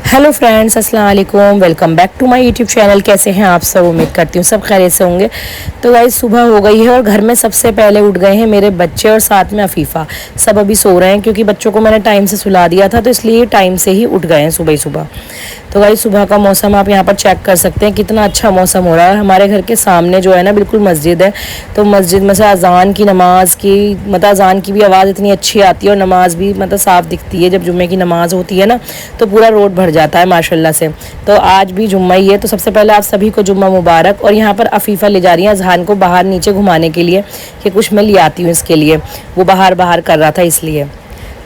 Hello friends, अस्सलाम वालेकुम। Welcome back to my YouTube channel. कैसे हैं आप सब? उम्मीद करती हूँ सब खैरियत से होंगे। तो गाइस सुबह हो गई है और घर में सबसे पहले उठ गए हैं मेरे बच्चे और साथ में अफीफ़ा। सब अभी सो रहे हैं क्योंकि बच्चों को मैंने टाइम से सुला दिया था, तो इसलिए टाइम से ही उठ गए हैं सुबह ही सुबह। तो गाइस सुबह का मौसम आप यहाँ पर चेक कर सकते हैं, कितना अच्छा मौसम हो रहा है। हमारे घर के सामने जो है ना बिल्कुल मस्जिद है, तो मस्जिद में से अजान की नमाज की अजान की भी आवाज़ इतनी अच्छी आती है और नमाज भी साफ़ दिखती है। जब जुम्मे की नमाज होती है ना तो पूरा रोड भर जाता है माशाल्लाह से। तो आज भी जुम्मा ही है, तो सबसे पहले आप सभी को जुम्मा मुबारक। और यहाँ पर अफीफ़ा ले जा रही है अजहान को बाहर नीचे घुमाने के लिए कि कुछ मैं ले आती हूँ इसके लिए, वो बाहर कर रहा था इसलिए।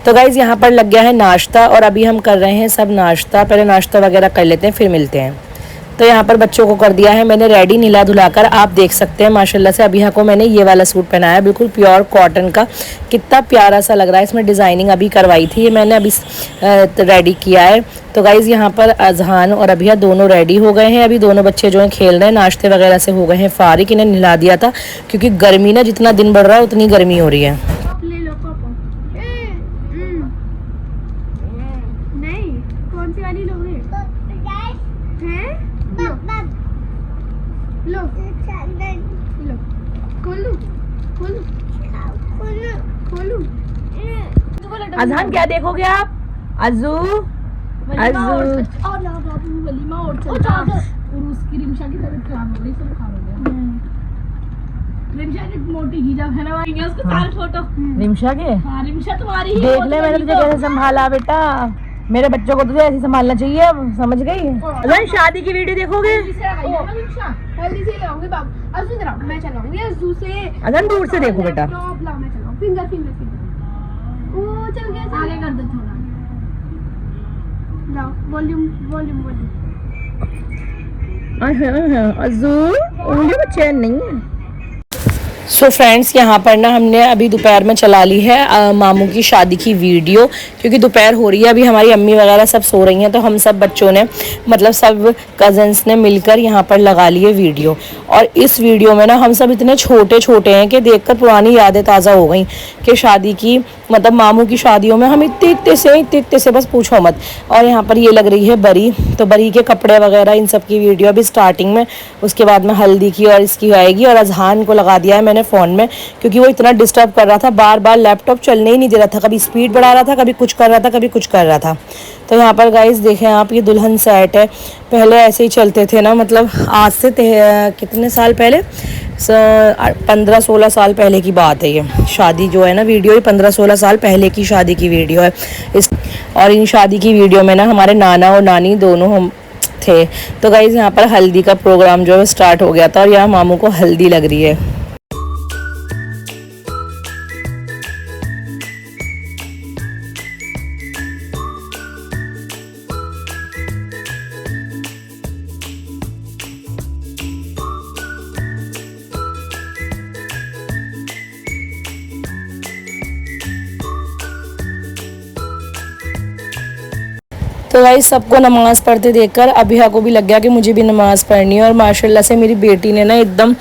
तो गाइज़ यहाँ पर लग गया है नाश्ता और अभी हम कर रहे हैं सब नाश्ता। पहले नाश्ता वगैरह कर लेते हैं फिर मिलते हैं। तो यहाँ पर बच्चों को कर दिया है मैंने रेडी नहला धुलाकर। आप देख सकते हैं माशाल्लाह से अभी को मैंने ये वाला सूट पहनाया है, बिल्कुल प्योर कॉटन का। कितना प्यारा सा लग रहा है। इसमें डिज़ाइनिंग अभी करवाई थी, ये मैंने अभी रेडी किया है। तो गाइज़ यहाँ पर अजहान और अभी दोनों रेडी हो गए हैं। अभी दोनों बच्चे जो हैं खेल रहे हैं, नाश्ते वगैरह से हो गए हैं फारिग। इन्हें नहला दिया था क्योंकि गर्मी ना जितना दिन बढ़ रहा है उतनी गर्मी हो रही है। अजहान क्या देखोगे आप? अज्जू अज्जू उसकी रिमशा की तबीयत खराब हो गई, सब खराब हो गया। रिमशा की मोटी ही जब है ना उसको साल फोटो रिमशा के। हाँ रिमशा तुम्हारी ही देख ले मैंने तुझे कैसे संभाला बेटा। मेरे बच्चों को तुझे ऐसे संभालना चाहिए, समझ गई? अजहान शादी की वीडियो देखोगे? मैं चलाऊंगी अज्जू से। अजहान दूर से देखो बेटा। फिंगर ओ चल गया, आगे कर दो थोड़ा। जाओ वॉल्यूम अज्जू उंगली में चैन नहीं है। सो फ्रेंड्स यहाँ पर ना हमने अभी दोपहर में चला ली है मामू की शादी की वीडियो, क्योंकि दोपहर हो रही है। अभी हमारी अम्मी वगैरह सब सो रही हैं, तो हम सब बच्चों ने सब कज़न्स ने मिलकर यहाँ पर लगा ली है वीडियो। और इस वीडियो में ना हम सब इतने छोटे छोटे हैं कि देखकर पुरानी यादें ताज़ा हो गई कि शादी की मामू की शादियों में हम इतने से बस पूछो मत। और यहाँ पर ये लग रही है बरी, तो बरी के कपड़े वगैरह इन सब की वीडियो अभी स्टार्टिंग में, उसके बाद में हल्दी की और इसकी आएगी। और अजहान को लगा दिया है मैंने फ़ोन में क्योंकि वो इतना डिस्टर्ब कर रहा था, बार बार लैपटॉप चलने ही नहीं दे रहा था। कभी स्पीड बढ़ा रहा था, कभी कुछ कर रहा था, कभी कुछ कर रहा था। तो यहाँ पर गाइस देखें आप, ये दुल्हन सेट है। पहले ऐसे ही चलते थे ना, आज से कितने साल पहले, 15-16 साल पहले की बात है। ये शादी जो है ना वीडियो, ये 15-16 साल पहले की शादी की वीडियो है और इन शादी की वीडियो में ना हमारे नाना और नानी दोनों हम थे। तो गाइस यहाँ पर हल्दी का प्रोग्राम जो है स्टार्ट हो गया था और यहाँ मामू को हल्दी लग रही है। तो भाई सबको नमाज़ पढ़ते देखकर अभिया को भी लग गया कि मुझे भी नमाज़ पढ़नी है। और माशाल्लाह से मेरी बेटी ने ना एकदम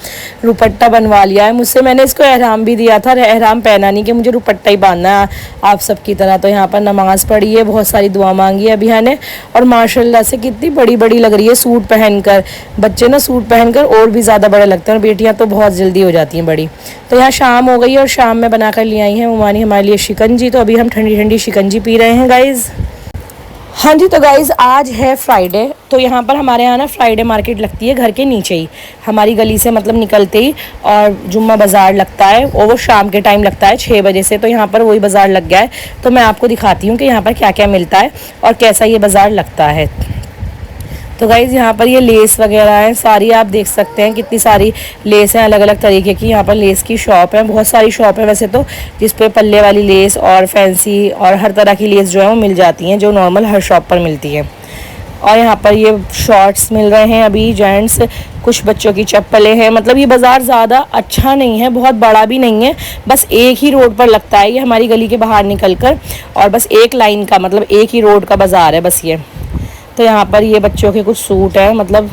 रुपट्टा बनवा लिया है मुझसे। मैंने इसको एहराम भी दिया था, एहराम पहना नहीं कि मुझे रुपट्टा ही बांधना है आप सब की तरह। तो यहाँ पर नमाज़ पढ़ी है, बहुत सारी दुआ मांगी है अभिया ने। और माशाल्लाह से कितनी बड़ी बड़ी लग रही है सूट पहनकर। बच्चे ना सूट पहनकर और भी ज़्यादा बड़े लगते हैं और बेटियाँ तो बहुत जल्दी हो जाती हैं बड़ी। तो यहाँ शाम हो गई और शाम में बना कर ले आई हैं उमानी हमारे लिए शिकंजी। तो अभी हम ठंडी ठंडी शिकंजी पी रहे हैं गाइज़। हाँ जी, तो गाइज़ आज है फ्राइडे। तो यहाँ पर हमारे यहाँ ना फ्राइडे मार्केट लगती है घर के नीचे ही, हमारी गली से निकलते ही। और जुम्मा बाज़ार लगता है और वो शाम के टाइम लगता है 6 बजे से। तो यहाँ पर वही बाज़ार लग गया है। तो मैं आपको दिखाती हूँ कि यहाँ पर क्या क्या मिलता है और कैसा ये बाज़ार लगता है। तो गाइज़ यहाँ पर ये लेस वगैरह हैं सारी, आप देख सकते हैं कितनी सारी लेस हैं अलग अलग तरीके की। यहाँ पर लेस की शॉप है, बहुत सारी शॉप है वैसे तो, जिस पे पल्ले वाली लेस और फैंसी और हर तरह की लेस जो है वो मिल जाती हैं, जो नॉर्मल हर शॉप पर मिलती है। और यहाँ पर ये शॉर्ट्स मिल रहे हैं अभी जेंट्स, कुछ बच्चों की चप्पलें हैं। ये बाज़ार ज़्यादा अच्छा नहीं है, बहुत बड़ा भी नहीं है, बस एक ही रोड पर लगता है ये हमारी गली के बाहर निकल कर। और बस एक लाइन का एक ही रोड का बाज़ार है बस ये। तो यहाँ पर ये बच्चों के कुछ सूट है, मतलब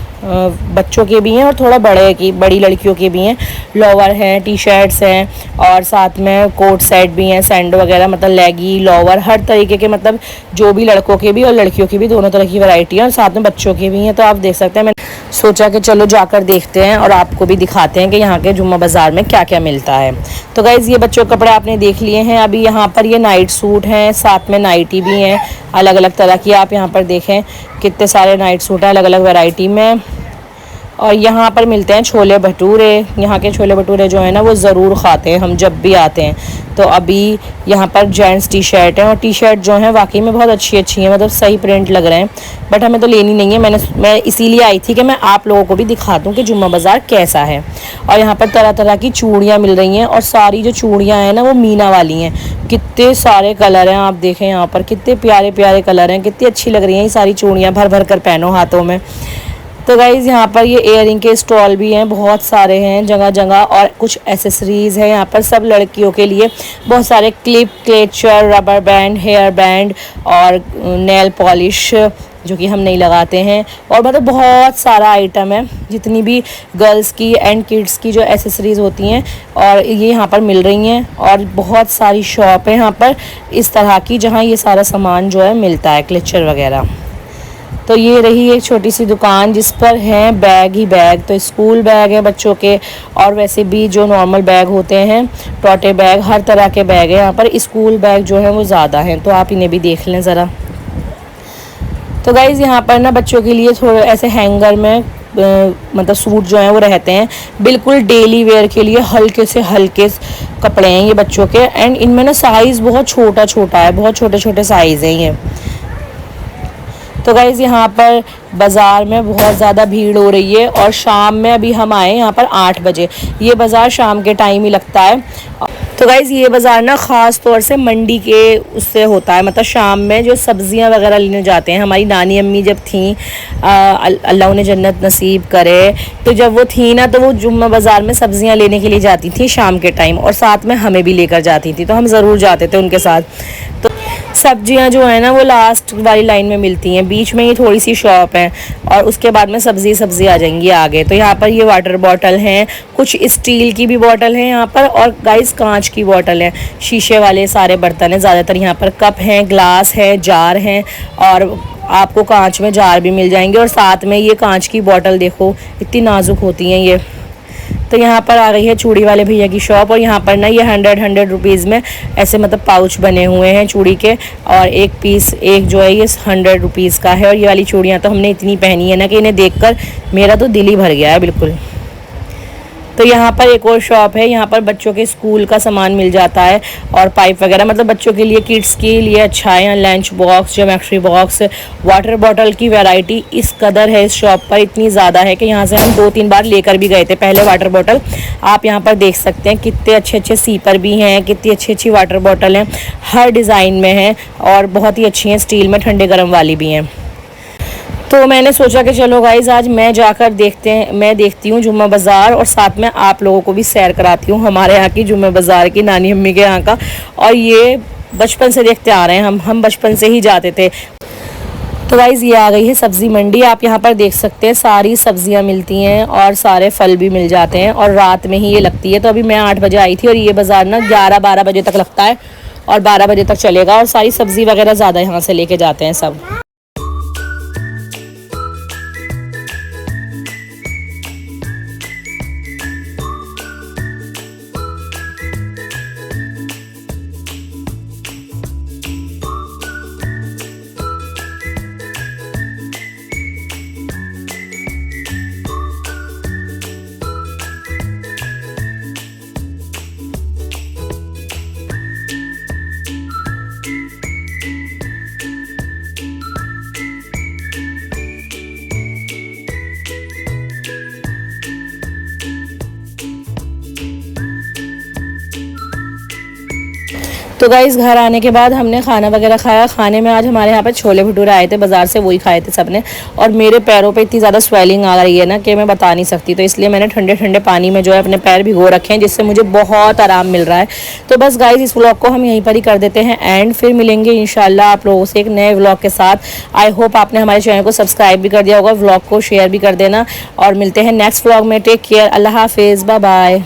बच्चों के भी हैं और थोड़ा बड़ी लड़कियों के भी हैं। लोवर हैं, टी शर्ट्स हैं और साथ में कोट सेट भी हैं, सैंडो वगैरह, मतलब लेगी लोवर हर तरीके के, मतलब जो भी लड़कों के भी और लड़कियों की भी दोनों तरह की वैरायटी है और साथ में बच्चों के भी हैं। तो आप देख सकते हैं, मैंने सोचा कि चलो जाकर देखते हैं और आपको भी दिखाते हैं कि यहाँ के जुम्मा बाज़ार में क्या क्या मिलता है। तो गाइज़ ये बच्चों के कपड़े आपने देख लिए हैं। अभी यहाँ पर ये नाइट सूट हैं, साथ में नाइटी भी हैं अलग अलग तरह की। आप यहाँ पर देखें कितने सारे नाइट सूट हैं अलग अलग वैरायटी में। और यहाँ पर मिलते हैं छोले भटूरे। यहाँ के छोले भटूरे जो है ना वो ज़रूर खाते हैं हम जब भी आते हैं। तो अभी यहाँ पर जेंट्स टी शर्ट हैं और टी शर्ट जो हैं वाकई में बहुत अच्छी हैं, मतलब सही प्रिंट लग रहे हैं। बट हमें तो लेनी नहीं है, मैं इसीलिए आई थी कि मैं आप लोगों को भी दिखा दूँ कि जुम्मा बाज़ार कैसा है। और यहाँ पर तरह तरह की चूड़ियाँ मिल रही हैं और सारी जो चूड़ियाँ हैं ना वो मीना वाली हैं। कितने सारे कलर हैं, आप देखें यहाँ पर कितने प्यारे प्यारे कलर हैं, कितनी अच्छी लग रही हैं ये सारी चूड़ियाँ। भर भर कर पहनो हाथों में। तो गाइज़ यहाँ पर ये इयररिंग के स्टॉल भी हैं, बहुत सारे हैं जगह जगह। और कुछ एसेसरीज़ हैं यहाँ पर सब लड़कियों के लिए, बहुत सारे clip, clutcher, rubber band, hair band और नेल पॉलिश जो कि हम नहीं लगाते हैं। और मतलब बहुत सारा आइटम है जितनी भी गर्ल्स की एंड किड्स की जो एसेसरीज़ होती हैं और ये यहाँ पर मिल रही हैं। और बहुत सारी शॉप है यहाँ पर इस तरह की जहाँ ये सारा सामान जो है मिलता है, क्लेचर वगैरह। तो ये रही एक छोटी सी दुकान जिस पर हैं बैग ही बैग। तो स्कूल बैग है बच्चों के और वैसे भी जो नॉर्मल बैग होते हैं, टोटे बैग, हर तरह के बैग है यहाँ पर। स्कूल बैग जो है वो ज़्यादा हैं, तो आप इन्हें भी देख लें ज़रा। तो गाइज़ यहाँ पर ना बच्चों के लिए थोड़े ऐसे हैंगर में मतलब सूट जो हैं वो रहते हैं, बिल्कुल डेली वेयर के लिए हल्के से हल्के कपड़े हैं ये बच्चों के। एंड इनमें ना साइज़ बहुत छोटा छोटा है, बहुत छोटे छोटे साइज़ हैं ये। तो गाइज़ यहाँ पर बाज़ार में बहुत ज़्यादा भीड़ हो रही है और शाम में अभी हम आए यहाँ पर 8 बजे। ये बाज़ार शाम के टाइम ही लगता है। तो गाइज़ ये बाज़ार ना ख़ास तौर से मंडी के उससे होता है, मतलब शाम में जो सब्ज़ियाँ वगैरह लेने जाते हैं। हमारी नानी अम्मी जब थी, अल्लाह उन्हें जन्नत नसीब करे, तो जब वो थी ना तो वो जुम्मा बाज़ार में सब्ज़ियाँ लेने के लिए जाती थी शाम के टाइम और साथ में हमें भी लेकर जाती थी, तो हम ज़रूर जाते थे उनके साथ। तो सब्जियां जो है ना वो लास्ट वाली लाइन में मिलती हैं, बीच में ये थोड़ी सी शॉप है और उसके बाद में सब्ज़ी आ जाएंगी आगे। तो यहाँ पर ये वाटर बॉटल हैं, कुछ स्टील की भी बॉटल हैं यहाँ पर और गाइस कांच की बॉटल है, शीशे वाले सारे बर्तन हैं ज़्यादातर। यहाँ पर कप हैं, ग्लास है, जार हैं और आपको कांच में जार भी मिल जाएंगे। और साथ में ये कांच की बॉटल देखो इतनी नाजुक होती हैं ये। तो यहाँ पर आ गई है चूड़ी वाले भैया की शॉप और यहाँ पर ना ये 100 रुपीज़ में ऐसे मतलब पाउच बने हुए हैं चूड़ी के। और एक पीस एक जो है ये 100 रुपीज़ का है। और ये वाली चूड़ियाँ तो हमने इतनी पहनी है ना कि इन्हें देखकर मेरा तो दिल ही भर गया है बिल्कुल। तो यहाँ पर एक और शॉप है, यहाँ पर बच्चों के स्कूल का सामान मिल जाता है और पाइप वगैरह, मतलब बच्चों के लिए, किड्स के लिए अच्छा है। Lunch box, geometry box, water bottle की वैरायटी इस कदर है इस शॉप पर, इतनी ज़्यादा है कि यहाँ से हम 2-3 बार लेकर भी गए थे पहले वाटर बॉटल। आप यहाँ पर देख सकते हैं कितने अच्छे अच्छे सीपर भी हैं, कितनी अच्छी अच्छी वाटर बॉटल हैं, हर डिज़ाइन में हैं और बहुत ही अच्छी हैं, स्टील में ठंडे गर्म वाली भी हैं। तो मैंने सोचा कि चलो गाइज़ आज मैं देखती हूँ जुम्मा बाज़ार और साथ में आप लोगों को भी सैर कराती हूँ हमारे यहाँ की जुम्मा बाज़ार की, नानी अम्मी के यहाँ का। और ये बचपन से देखते आ रहे हैं, हम बचपन से ही जाते थे। तो गाइज़ ये आ गई है सब्ज़ी मंडी। आप यहाँ पर देख सकते हैं सारी सब्जियाँ मिलती हैं और सारे फल भी मिल जाते हैं और रात में ही ये लगती है। तो अभी मैं 8 बजे आई थी और ये बाज़ार ना 11-12 बजे तक लगता है और 12 बजे तक चलेगा। और सारी सब्ज़ी वगैरह ज़्यादा यहाँ से लेके जाते हैं सब। तो गाइस घर आने के बाद हमने खाना वगैरह खाया। खाने में आज हमारे यहाँ पे छोले भटूरे आए थे बाज़ार से, वही खाए थे सबने। और मेरे पैरों पे इतनी ज़्यादा स्वेलिंग आ रही है ना कि मैं बता नहीं सकती, तो इसलिए मैंने ठंडे ठंडे पानी में जो है अपने पैर भिगो रखे हैं, जिससे मुझे बहुत आराम मिल रहा है। तो बस गाइस इस व्लॉग को हम यहीं पर ही कर देते हैं एंड फिर मिलेंगे इंशाल्लाह आप लोगों से एक नए व्लॉग के साथ। आई होप आपने हमारे चैनल को सब्सक्राइब भी कर दिया होगा, व्लॉग को शेयर भी कर देना और मिलते हैं नेक्स्ट व्लॉग में। टेक केयर, अल्लाह हाफिज़, बाय बाय।